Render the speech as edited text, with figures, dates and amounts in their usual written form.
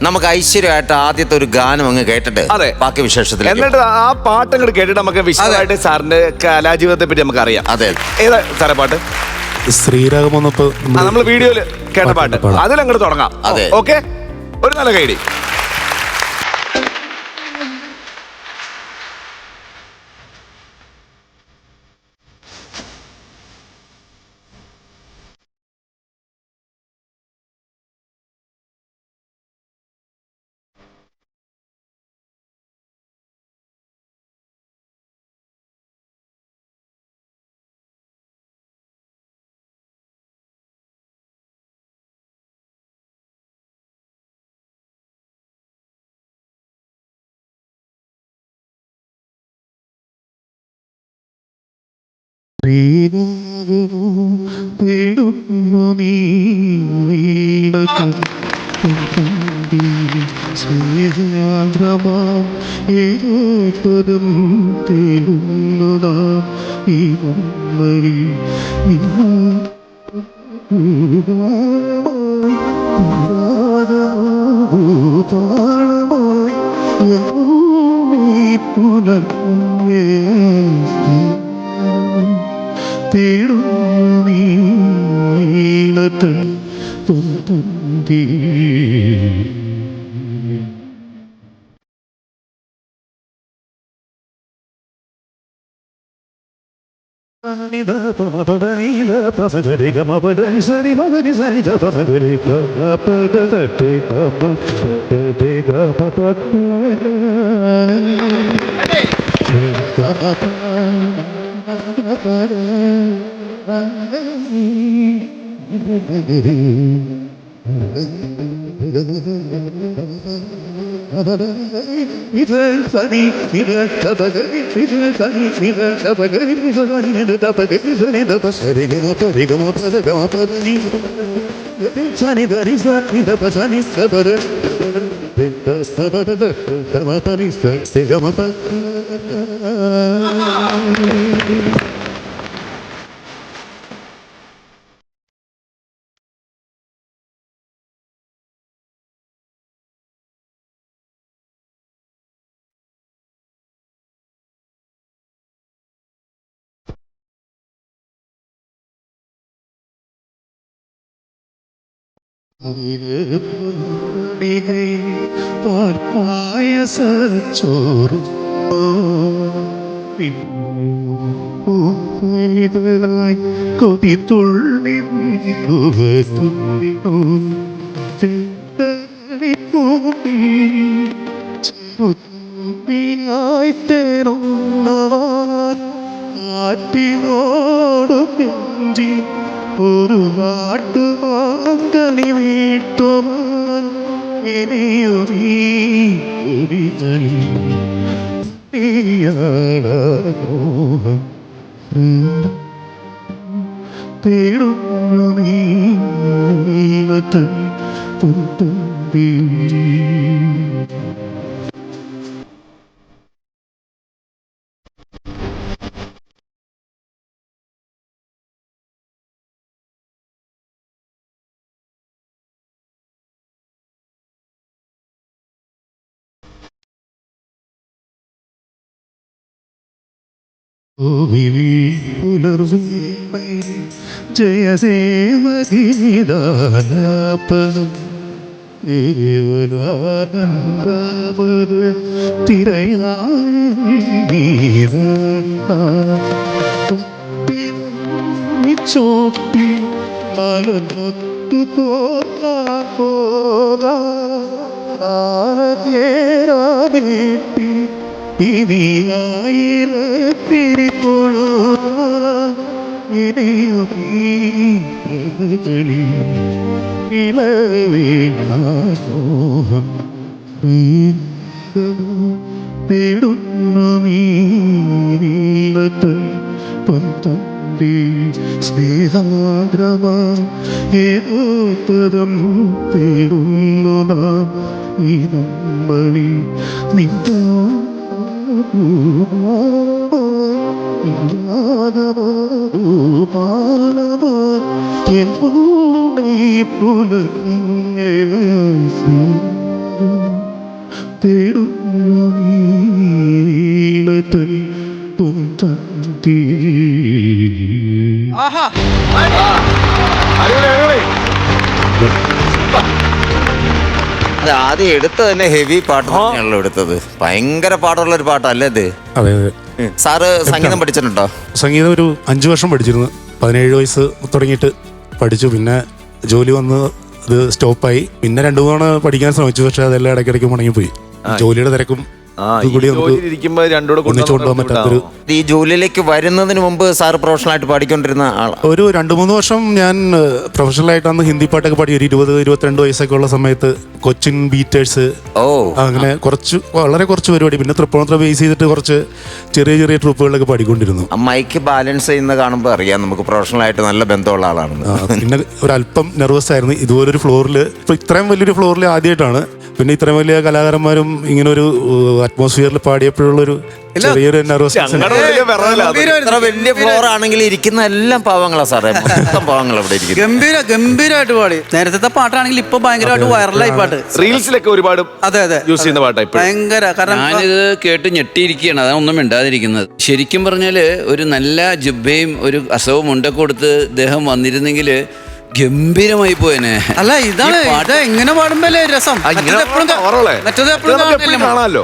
നമുക്ക് ഐശ്വര്യമായിട്ട് ആദ്യത്തെ ഒരു ഗാനം അങ്ങ് കേട്ടിട്ട് അതെ. ബാക്കി വിശേഷത്തിൽ എന്നിട്ട് ആ പാട്ട് അങ്ങോട്ട് കേട്ടിട്ട് നമുക്ക് വിശദമായിട്ട് സാറിന്റെ കലാജീവിതത്തെ പറ്റി നമുക്ക് അറിയാം. അതെ. ഏതാ സാറേ പാട്ട്? ശ്രീരാഗം വന്നപ്പോ നമ്മൾ വീഡിയോയില് കേട്ട പാട്ട്, അതിലങ്ങോട്ട് തുടങ്ങാം. അതെ. ഓക്കെ, ഒരു നല്ല കൈഡി. പായസച്ചോറും കൊതി തുള്ളി ആറ്റിനോടു പിഞ്ചി ഒരു നാട്ടുമാങ്കനി വീട്ടുമാൻ ഇനിയൊരീ തേടുന്നു നീലത്ത് പുത്തമ്പി. ജയസേവഗീതാലാപനം ചോപ്പി മലനൊത്തു പോകാറേട്ടി ഇനിയായിരത്തിരിപ്പൊഴു ഇനിയൊരീ ഇളവേണോഹം തേടുന്നു നീലത്ത് പൊന്തമ്പി സ്നേഹാദ്രമാ ഏതോ പദം തേടുന്നു നാം ഈ നമ്മളി നിന്നോ തേടുന്നു നീളത്തിൽ പൂന്തണ്ടി. അത് ആദ്യം എടുത്തത് തന്നെ ഹെവി പാട്ട് തന്നെയാണല്ലോ എടുത്തത്. ഭയങ്കര പാടുള്ള ഒരു പാട്ടല്ലേ ഇത്? അതെ അതെ. സാറ് സംഗീതം പഠിച്ചിട്ടുണ്ടോ? സംഗീതം ഒരു 5 വർഷം പഠിച്ചിരുന്നു. 17 വയസ്സ് തുടങ്ങിയിട്ട് പഠിച്ചു. പിന്നെ ജോലി വന്ന് ഇത് സ്റ്റോപ്പായി. പിന്നെ 2 തവണ പഠിക്കാൻ ശ്രമിച്ചു. പക്ഷെ അതെല്ലാം ഇടയ്ക്കിടയ്ക്ക് മുടങ്ങിപ്പോയി. ജോലിയുടെ തിരക്കും ഇതുകൂടി നമുക്ക് ഒന്നിച്ചു കൊണ്ടുപോകാൻ പറ്റാത്തൊരു. ഈ ജോലിയിലേക്ക് വരുന്നതിന് മുമ്പ് സാർ പ്രൊഫഷണലായിട്ട് പാടിക്കൊണ്ടിരുന്ന ആൾ? ഒരു 2-3 വർഷം ഞാൻ പ്രൊഫഷണലായിട്ട് അന്ന് ഹിന്ദി പാട്ടൊക്കെ പാടി. ഒരു 20-22 വയസ്സൊക്കെ ഉള്ള സമയത്ത് കൊച്ചിൻ ബീറ്റേഴ്സ്, അങ്ങനെ വളരെ കുറച്ച് പരിപാടി. പിന്നെ തൃപ്പൂണിത്തുറ ബേസ് ചെയ്തിട്ട് കുറച്ച് ചെറിയ ചെറിയ ട്രൂപ്പുകളിലൊക്കെ പാടിക്കൊണ്ടിരുന്നു. മൈക്ക് ബാലൻസ് ചെയ്യുന്ന കാണുമ്പോൾ അറിയാം നമുക്ക് പ്രൊഫഷണലായിട്ട് നല്ല ബന്ധമുള്ള ആളാണെന്ന്. പിന്നെ ഒരല്പം നെർവസ് ആയിരുന്നു. ഇതുപോലൊരു ഫ്ലോറിൽ, ഇപ്പൊ ഇത്രയും വലിയൊരു ഫ്ലോറിൽ ആദ്യമായിട്ടാണ്. പിന്നെ ഇത്രയും വലിയ കലാകാരന്മാരും ഇങ്ങനെ ഒരു അറ്റ്മോസ്ഫിയറിൽ പാടിയപ്പോഴുള്ളൊരു ചെറിയൊരു നെർവസ്നെസ്. ഇത്ര വലിയ ഫ്ലോർ ആണെങ്കിൽ ഇരിക്കുന്ന എല്ലാം പാവങ്ങളാ സാറേ, മൊത്തം പാവങ്ങൾ ഇവിടെ ഇരിക്കും. ഗംഭീരമായിട്ട് പാടി. നേരത്തെ പാട്ടാണെങ്കിൽ ഇപ്പൊ ഭയങ്കരമായിട്ട് വൈറലായി പാട്ട്. റീൽസിലൊക്കെ ഒരുപാട് അതെ യൂസ് ചെയ്യുന്ന പാട്ടായി ഭയങ്കര. കാരണം ഞാനിത് കേട്ട് ഞെട്ടിയിരിക്കുകയാണ്. അതൊന്നും മിണ്ടാതിരിക്കുന്നത്. ശരിക്കും പറഞ്ഞാല് ഒരു നല്ല ജുബയും ഒരു അസവും മുണ്ടൊക്കെ കൊടുത്ത് ഇദ്ദേഹം വന്നിരുന്നെങ്കിൽ ഗംഭീരമായി പോയനെ. അല്ല, ഇതാണ് എങ്ങനെ പാടുമ്പോ രസം. മറ്റേത് എപ്പോഴും കാണാമല്ലോ.